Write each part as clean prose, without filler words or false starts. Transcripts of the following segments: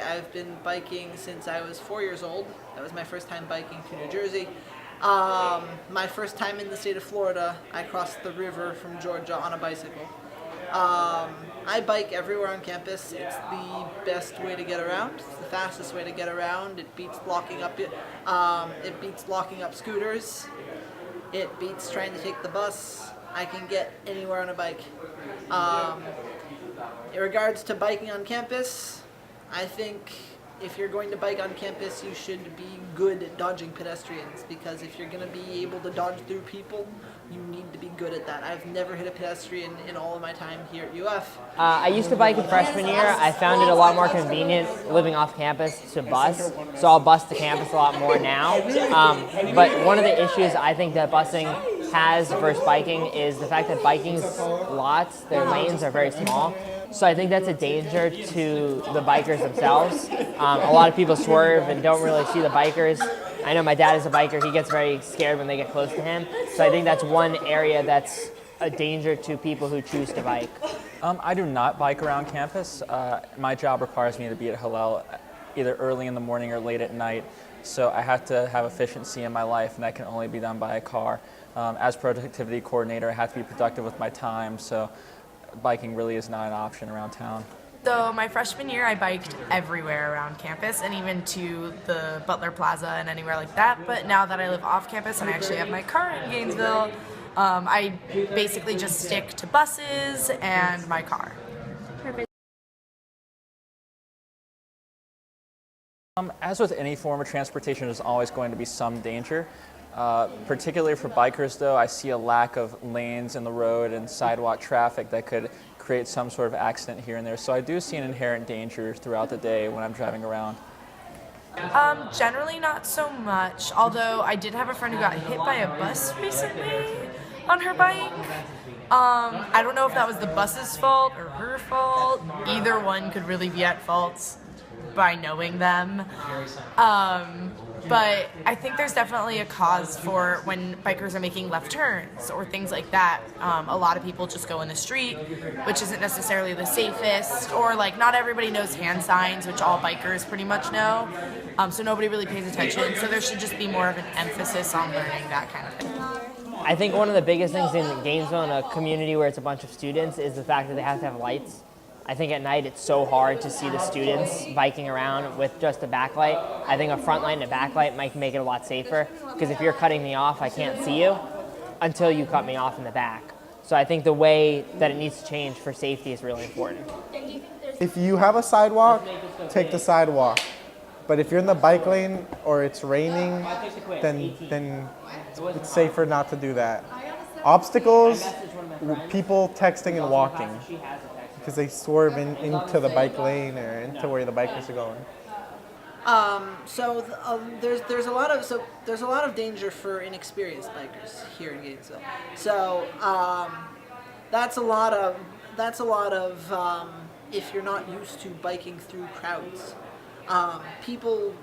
I've been biking since I was 4 years old. That was my first time biking to New Jersey. My first time in the state of Florida, I crossed the river from Georgia on a bicycle. I bike everywhere on campus. It's the best way to get around. It's the fastest way to get around. It beats locking up scooters. It beats trying to take the bus. I can get anywhere on a bike. In regards to biking on campus, I think if you're going to bike on campus, you should be good at dodging pedestrians, because if you're going to be able to dodge through people, you need to be good at that. I've never hit a pedestrian in all of my time here at UF. I used to bike in freshman year. I found it a lot more convenient living off campus to bus, so I'll bus to campus a lot more now. But one of the issues I think that busing has versus biking is the fact that biking's lots, their lanes are very small. So I think that's a danger to the bikers themselves. A lot of people swerve and don't really see the bikers. I know my dad is a biker. He gets very scared when they get close to him. So I think that's one area that's a danger to people who choose to bike. I do not bike around campus. My job requires me to be at Hillel either early in the morning or late at night. So I have to have efficiency in my life, and that can only be done by a car. As productivity coordinator, I have to be productive with my time. So biking really is not an option around town. So my freshman year, I biked everywhere around campus and even to the Butler Plaza and anywhere like that. But now that I live off campus and I actually have my car in Gainesville, I basically just stick to buses and my car. As with any form of transportation, there's always going to be some danger. Particularly for bikers, though, I see a lack of lanes in the road and sidewalk traffic that could create some sort of accident here and there. So I do see an inherent danger throughout the day when I'm driving around. Generally not so much, although I did have a friend who got hit by a bus recently on her bike. I don't know if that was the bus's fault or her fault. Either one could really be at fault by knowing them. But I think there's definitely a cause for when bikers are making left turns or things like that. A lot of people just go in the street, which isn't necessarily the safest, or like not everybody knows hand signs, which all bikers pretty much know. So nobody really pays attention. So there should just be more of an emphasis on learning that kind of thing. I think one of the biggest things in Gainesville, in a community where it's a bunch of students, is the fact that they have to have lights. I think at night it's so hard to see the students biking around with just a backlight. I think a front light and a backlight might make it a lot safer, because if you're cutting me off, I can't see you until you cut me off in the back. So I think the way that it needs to change for safety is really important. If you have a sidewalk, take the sidewalk. But if you're in the bike lane or it's raining, then it's safer not to do that. Obstacles, people texting and walking, because they swerve into the bike lane or into where the bikers are going. There's a lot of danger for inexperienced bikers here in Gainesville. So that's a lot of if you're not used to biking through crowds. People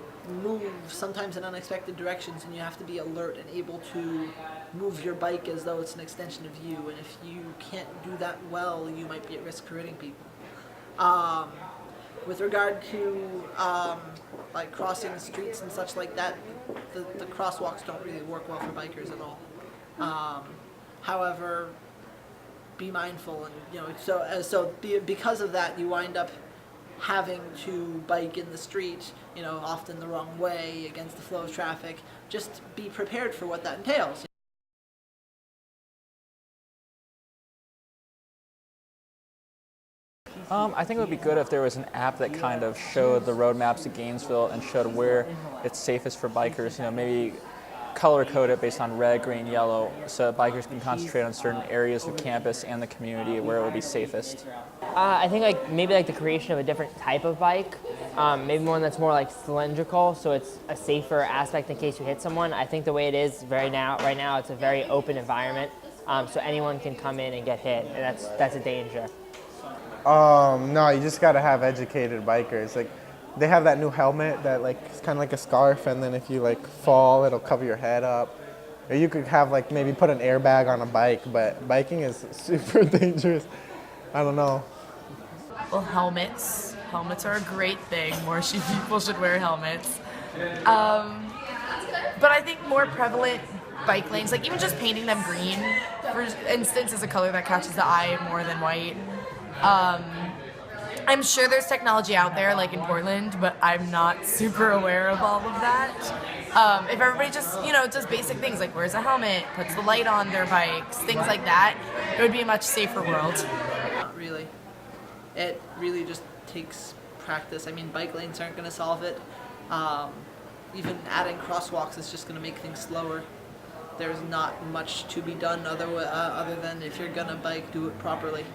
move sometimes in unexpected directions, and you have to be alert and able to move your bike as though it's an extension of you. And if you can't do that well, you might be at risk for hitting people. With regard to like crossing the streets and such like that, the crosswalks don't really work well for bikers at all. However, be mindful, and because of that, you wind up having to bike in the street, often the wrong way against the flow of traffic. Just be prepared for what that entails. I think it would be good if there was an app that kind of showed the road maps of Gainesville and showed where it's safest for bikers. Maybe color code it based on red, green, yellow, so bikers can concentrate on certain areas of campus and the community where it would be safest. I think maybe the creation of a different type of bike, maybe one that's more cylindrical, so it's a safer aspect in case you hit someone. I think the way it is right now it's a very open environment, so anyone can come in and get hit, and that's a danger. No, you just gotta have educated bikers. They have that new helmet that it's kind of like a scarf, and then if you fall, it'll cover your head up. Or you could have maybe put an airbag on a bike, but biking is super dangerous. I don't know. Well, helmets. Helmets are a great thing. More people should wear helmets. But I think more prevalent bike lanes, like even just painting them green, for instance, is a color that catches the eye more than white. I'm sure there's technology out there, like in Portland, but I'm not super aware of all of that. If everybody just, does basic things like wears a helmet, puts the light on their bikes, things like that, it would be a much safer world. Not really. It really just takes practice. I mean, bike lanes aren't going to solve it. Even adding crosswalks is just going to make things slower. There's not much to be done other than if you're going to bike, do it properly.